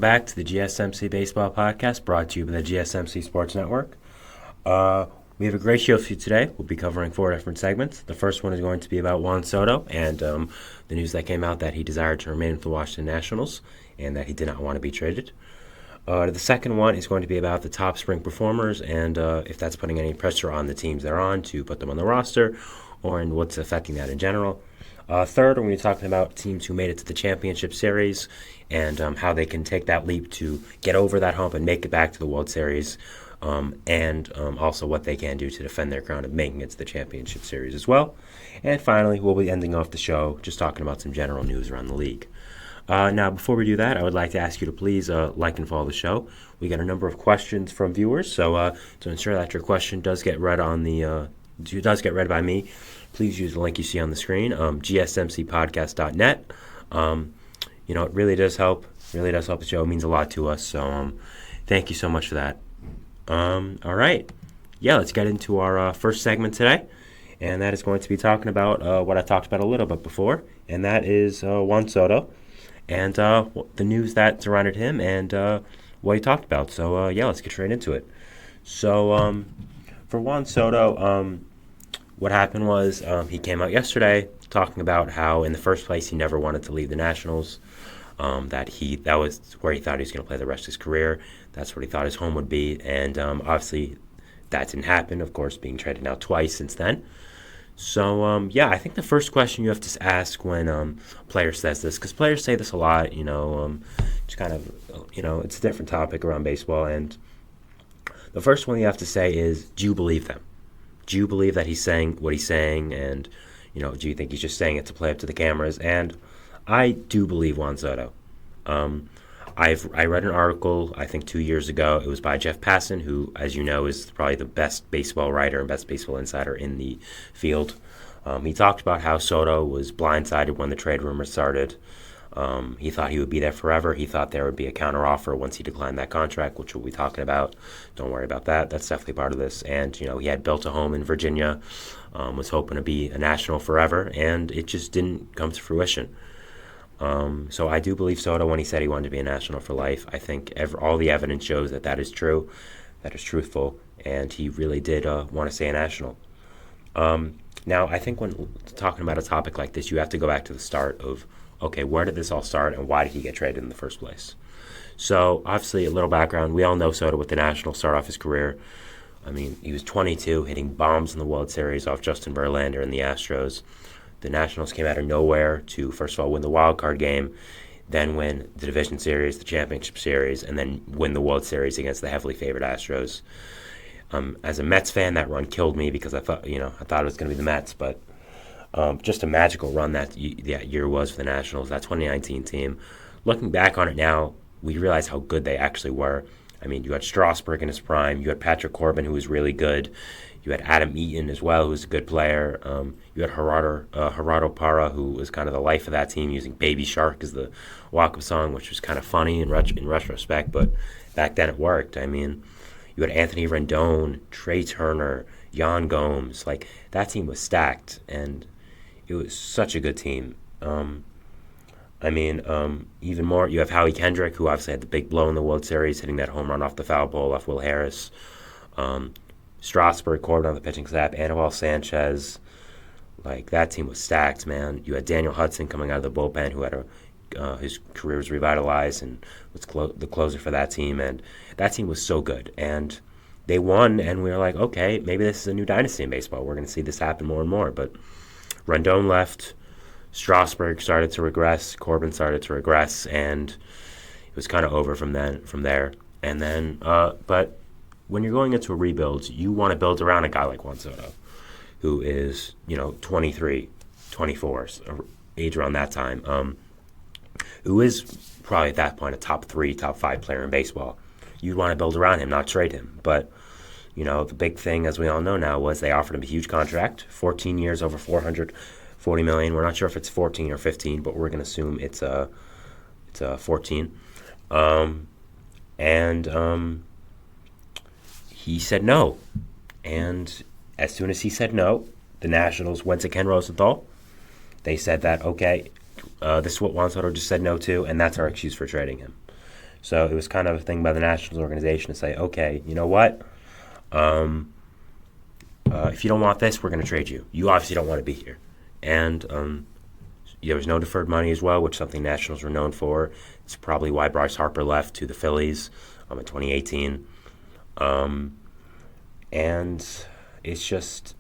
back to the GSMC Baseball Podcast, brought to you by the GSMC Sports Network. We have a great show for you today. We'll be covering 4 different segments. The first one is going to be about Juan Soto and the news that came out that he desired to remain with the Washington Nationals and that he did not want to be traded. The second one is going to be about the top spring performers and if that's putting any pressure on the teams they're on to put them on the roster or in what's affecting that in general. Third, we're going to be talking about teams who made it to the championship series and how they can take that leap to get over that hump and make it back to the World Series, and also what they can do to defend their crown of making it to the championship series as well. And finally, we'll be ending off the show just talking about some general news around the league. Now, before we do that, I would like to ask you to please like and follow the show. We got a number of questions from viewers, so to ensure that your question does get read on the by me, please use the link you see on the screen, gsmcspodcast.net. It really does help. Really does help the show. It means a lot to us. So thank you so much for that. All right. Yeah, let's get into our first segment today. And that is going to be talking about what I talked about a little bit before. And that is Juan Soto and the news that surrounded him and what he talked about. So, let's get straight into it. So, for Juan Soto, what happened was he came out yesterday talking about how in the first place he never wanted to leave the Nationals, that was where he thought he was going to play the rest of his career. That's what he thought his home would be, and obviously that didn't happen, of course, being traded now twice since then. So, I think the first question you have to ask when a player says this, because players say this a lot, just kind of, it's a different topic around baseball, and the first one you have to say is, do you believe them? Do you believe that he's saying what he's saying, and do you think he's just saying it to play up to the cameras? And I do believe Juan Soto. I read an article, I think 2 years ago. It was by Jeff Passan, who, as you know, is probably the best baseball writer and best baseball insider in the field. He talked about how Soto was blindsided when the trade rumors started. He thought he would be there forever. He thought there would be a counteroffer once he declined that contract, which we'll be talking about. Don't worry about that. That's definitely part of this. And, he had built a home in Virginia, was hoping to be a National forever, and it just didn't come to fruition. So I do believe Soto when he said he wanted to be a National for life. I think all the evidence shows that is true, that is truthful, and he really did want to stay a National. Now, I think when talking about a topic like this, you have to go back to the start of, okay, where did this all start and why did he get traded in the first place? So, obviously, a little background. We all know Soto with the Nationals start off his career. I mean, he was 22, hitting bombs in the World Series off Justin Verlander and the Astros. The Nationals came out of nowhere to, first of all, win the wild card game, then win the division series, the championship series, and then win the World Series against the heavily favored Astros. As a Mets fan, that run killed me because I thought it was going to be the Mets, but just a magical run that year was for the Nationals, that 2019 team. Looking back on it now, we realize how good they actually were. I mean, you had Strasburg in his prime. You had Patrick Corbin, who was really good. You had Adam Eaton as well, who was a good player. You had Gerardo Parra, who was kind of the life of that team, using Baby Shark as the walk-up song, which was kind of funny in retrospect, but back then it worked. I mean, you had Anthony Rendon, Trey Turner, Yan Gomes. Like, that team was stacked, and it was such a good team. Even more, you have Howie Kendrick, who obviously had the big blow in the World Series, hitting that home run off the foul pole off Will Harris. Strasburg, Corbin on the pitching staff, Anibal Sanchez. Like, that team was stacked, man. You had Daniel Hudson coming out of the bullpen, who had his career was revitalized and was the closer for that team. And that team was so good. And they won, and we were like, okay, maybe this is a new dynasty in baseball. We're going to see this happen more and more. But Rendon left. Strasburg started to regress. Corbin started to regress. And it was kind of over from there. And then, but when you're going into a rebuild, you want to build around a guy like Juan Soto, who is, 23, 24, age around that time, who is probably at that point a top 3, top 5 player in baseball. You'd want to build around him, not trade him. But, the big thing, as we all know now, was they offered him a huge contract, 14 years, over $440 million. We're not sure if it's 14 or 15, but we're going to assume it's 14. He said no. And as soon as he said no, the Nationals went to Ken Rosenthal. They said that, okay, this is what Juan Soto just said no to, and that's our excuse for trading him. So it was kind of a thing by the Nationals organization to say, okay, you know what? If you don't want this, we're going to trade you. You obviously don't want to be here. And there was no deferred money as well, which is something Nationals were known for. It's probably why Bryce Harper left to the Phillies in 2018. And it's just,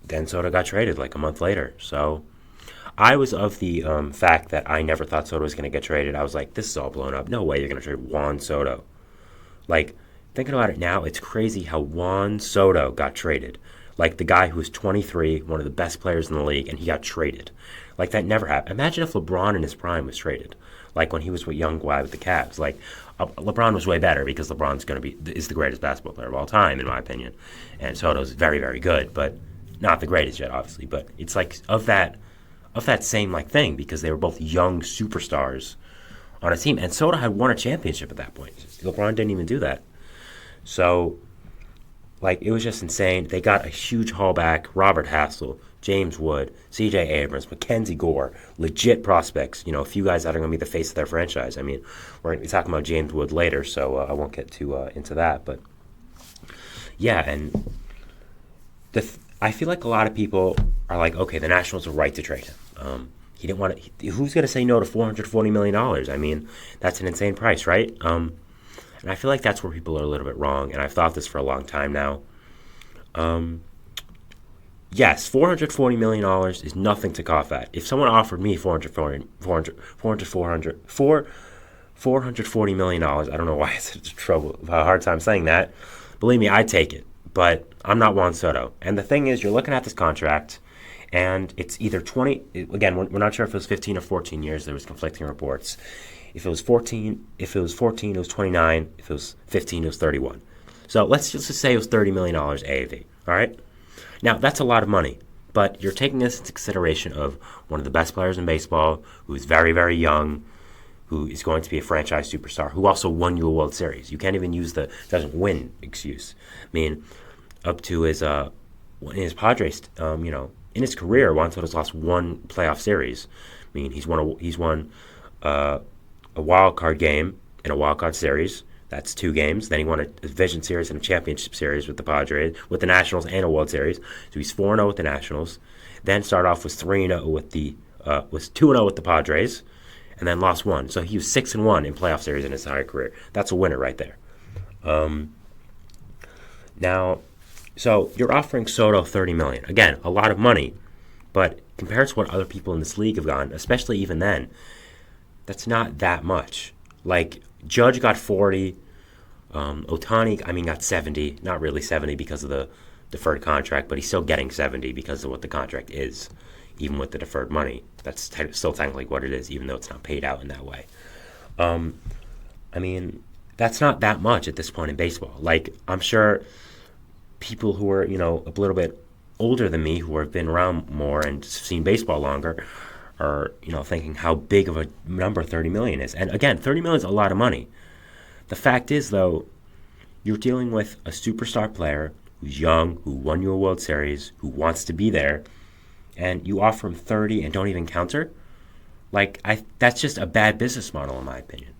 then Soto got traded like a month later. So I was of the fact that I never thought Soto was going to get traded. I was like, this is all blown up. No way you're going to trade Juan Soto. Like, thinking about it now, it's crazy how Juan Soto got traded. Like, the guy who was 23, one of the best players in the league, and he got traded. Like, that never happened. Imagine if LeBron in his prime was traded. Like, when he was a young guy with the Cavs. Like, LeBron was way better because LeBron's is the greatest basketball player of all time, in my opinion. And Soto's very, very good, but not the greatest yet, obviously. But it's like, of that same, like, thing, because they were both young superstars on a team. And Soto had won a championship at that point. LeBron didn't even do that. So, like, it was just insane. They got a huge haul back. Robert Hassel, James Wood, C.J. Abrams, Mackenzie Gore, legit prospects. You know, a few guys that are going to be the face of their franchise. I mean, we're going to be talking about James Wood later, so I won't get too into that. But, yeah, and I feel like a lot of people are like, okay, the Nationals are right to trade him. He didn't want to. Who's going to say no to $440 million? I mean, that's an insane price, right? And I feel like that's where people are a little bit wrong, and I've thought this for a long time now. Yes, $440 million is nothing to cough at. If someone offered me $440 million, I don't know why it's a hard time saying that. Believe me, I'd take it, but I'm not Juan Soto. And the thing is, you're looking at this contract, and it's either 20, again, we're not sure if it was 15 or 14 years. There was conflicting reports. If it was 14, it was 29. If it was 15, it was 31. So let's just say it was $30 million AAV, all right? Now, that's a lot of money, but you're taking this into consideration of one of the best players in baseball, who is very, very young, who is going to be a franchise superstar, who also won you a World Series. You can't even use the doesn't win excuse. I mean, up to his Padres, in his career, Juan Soto's lost one playoff series. I mean, he's won a wild card game in a wild card series. That's 2 games. Then he won a division series and a championship series with the Padres, with the Nationals, and a World Series. So he's 4-0 with the Nationals. Then started off with 3-0 with was 2-0 with the Padres, and then lost 1. So he was 6-1 in playoff series in his entire career. That's a winner right there. Now, so you're offering Soto $30 million. Again, a lot of money, but compared to what other people in this league have gotten, especially even then, that's not that much. Like, Judge got 40. Ohtani, got 70. Not really 70 because of the deferred contract, but he's still getting 70 because of what the contract is, even with the deferred money. That's still technically what it is, even though it's not paid out in that way. That's not that much at this point in baseball. Like, I'm sure people who are, a little bit older than me, who have been around more and seen baseball longer, are, thinking how big of a number $30 million is. And again, $30 million is a lot of money. The fact is, though, you're dealing with a superstar player who's young, who won you a World Series, who wants to be there, and you offer him 30 and don't even counter. Like, that's just a bad business model, in my opinion.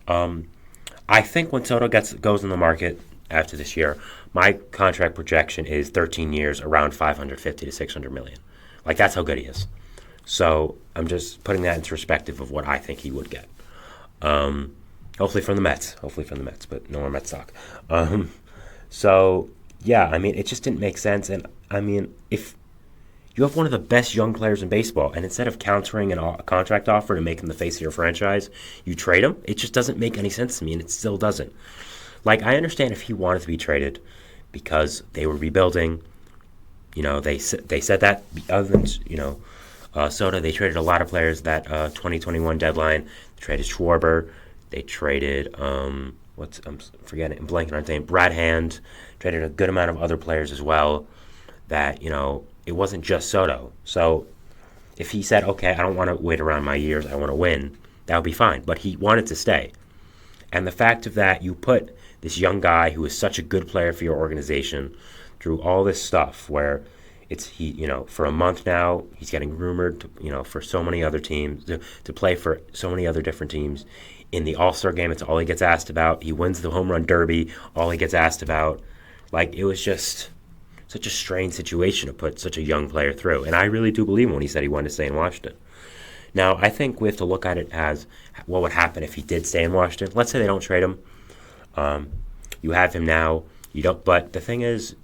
I think when Soto goes in the market after this year, my contract projection is 13 years, around $550 to $600 million. Like, that's how good he is. So I'm just putting that into perspective of what I think he would get. Hopefully from the Mets, but no more Mets talk. So, yeah, it just didn't make sense. And, if you have one of the best young players in baseball, and instead of countering a contract offer to make him the face of your franchise, you trade him, it just doesn't make any sense to me, and it still doesn't. Like, I understand if he wanted to be traded because they were rebuilding. They said that, other than, Soto, they traded a lot of players that 2021 deadline. They traded Schwarber. They traded, I'm forgetting, I'm blanking on his name, Brad Hand. Traded a good amount of other players as well that, it wasn't just Soto. So if he said, okay, I don't want to wait around my years, I want to win, that would be fine. But he wanted to stay. And the fact of that, you put this young guy who is such a good player for your organization through all this stuff where for a month now, he's getting rumored to, for so many other teams, to play for so many other different teams In the All-Star game, it's all he gets asked about. He wins the home run derby, all he gets asked about. Like, it was just such a strange situation to put such a young player through. And I really do believe him when he said he wanted to stay in Washington. Now, I think we have to look at it as what would happen if he did stay in Washington. Let's say they don't trade him. You have him now. You don't. But the thing is,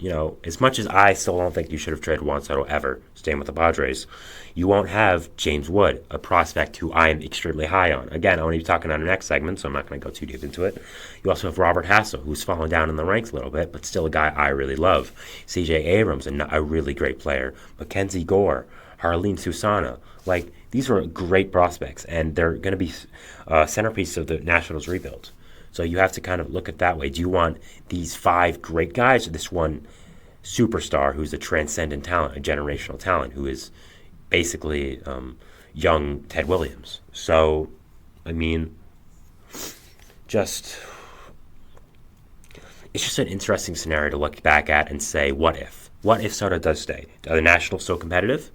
as much as I still don't think you should have traded Juan Soto ever, staying with the Padres, you won't have James Wood, a prospect who I am extremely high on. Again, I'm going to be talking on the next segment, so I'm not going to go too deep into it. You also have Robert Hassel, who's fallen down in the ranks a little bit, but still a guy I really love. C.J. Abrams, a really great player. Mackenzie Gore, Harleen Susana. Like, these were great prospects, and they're going to be centerpiece of the Nationals rebuild. So you have to kind of look at it that way. Do you want these 5 great guys or this one superstar who's a transcendent talent, a generational talent, who is basically young Ted Williams? So, I mean, it's just an interesting scenario to look back at and say, what if? What if Soto does stay? Are the Nationals so competitive?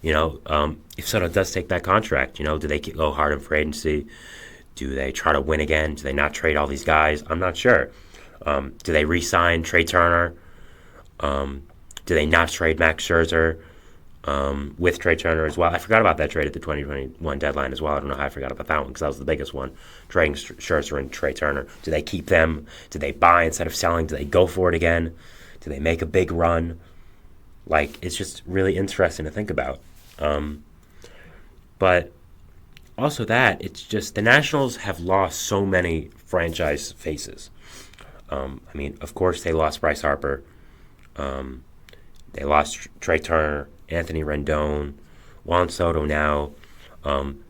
If Soto does take that contract, do they go hard in free agency? Do they try to win again? Do they not trade all these guys? I'm not sure. Do they re-sign Trey Turner? Do they not trade Max Scherzer with Trey Turner as well? I forgot about that trade at the 2021 deadline as well. I don't know how I forgot about that one because that was the biggest one, trading Scherzer and Trey Turner. Do they keep them? Do they buy instead of selling? Do they go for it again? Do they make a big run? Like, it's just really interesting to think about. But also it's just the Nationals have lost so many franchise faces. Of course, they lost Bryce Harper. They lost Trey Turner, Anthony Rendon, Juan Soto now.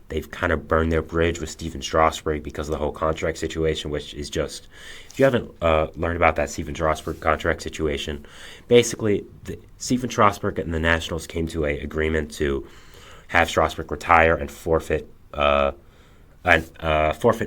They've kind of burned their bridge with Stephen Strasburg because of the whole contract situation, which is just, if you haven't learned about that Stephen Strasburg contract situation, basically Stephen Strasburg and the Nationals came to an agreement to have Strasburg retire and forfeit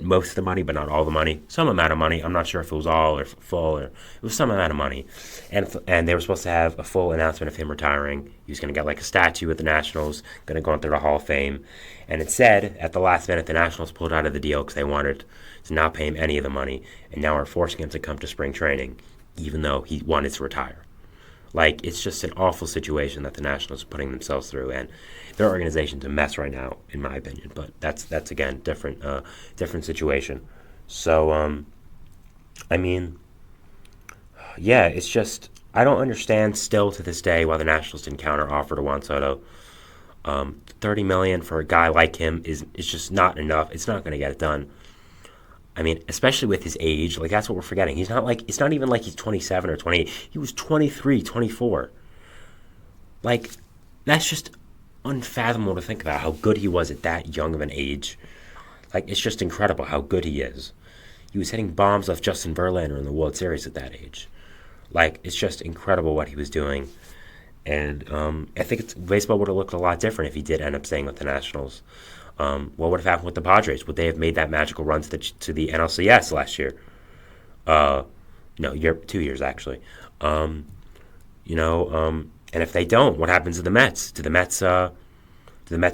most of the money, but not all the money. Some amount of money. I'm not sure if it was all or full, or it was some amount of money. And they were supposed to have a full announcement of him retiring. He was going to get like a statue at the Nationals, going to go into the Hall of Fame. And it said at the last minute the Nationals pulled out of the deal because they wanted to not pay him any of the money, and now are forcing him to come to spring training, even though he wanted to retire. Like, it's just an awful situation that the Nationals are putting themselves through, and their organization's a mess right now, in my opinion. But that's again different situation. So, it's just I don't understand still to this day why the Nationals didn't counter offer to Juan Soto. $30 million for a guy like him is just not enough. It's not going to get it done. Especially with his age, like, that's what we're forgetting. It's not even like he's 27 or 28. He was 23, 24. Like, that's just unfathomable to think about how good he was at that young of an age. Like, it's just incredible how good he is. He was hitting bombs off Justin Verlander in the World Series at that age. Like, it's just incredible what he was doing. And I think baseball would have looked a lot different if he did end up staying with the Nationals. What would have happened with the Padres? Would they have made that magical run to the NLCS last year? 2 years actually. And if they don't, what happens to the Mets? Do the Mets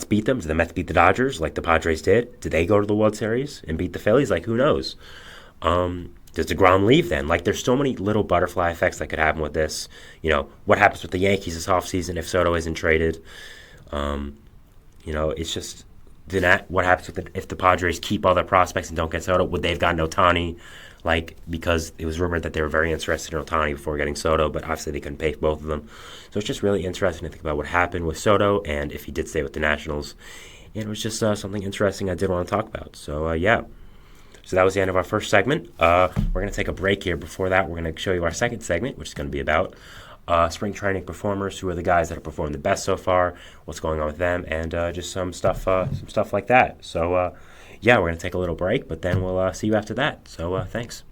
beat them? Do the Mets beat the Dodgers like the Padres did? Do they go to the World Series and beat the Phillies? Like, who knows? Does DeGrom leave then? Like, there's so many little butterfly effects that could happen with this. What happens with the Yankees this offseason if Soto isn't traded? It's just what happens if the Padres keep all their prospects and don't get Soto? Would they have gotten Ohtani? Like, because it was rumored that they were very interested in Ohtani before getting Soto, but obviously they couldn't pay for both of them. So it's just really interesting to think about what happened with Soto and if he did stay with the Nationals. And it was just something interesting I did want to talk about. So, So that was the end of our first segment. We're going to take a break here. Before that, we're going to show you our second segment, which is going to be about spring training performers, who are the guys that have performed the best so far, what's going on with them, and just some stuff like that. So, we're going to take a little break, but then we'll see you after that. So, thanks.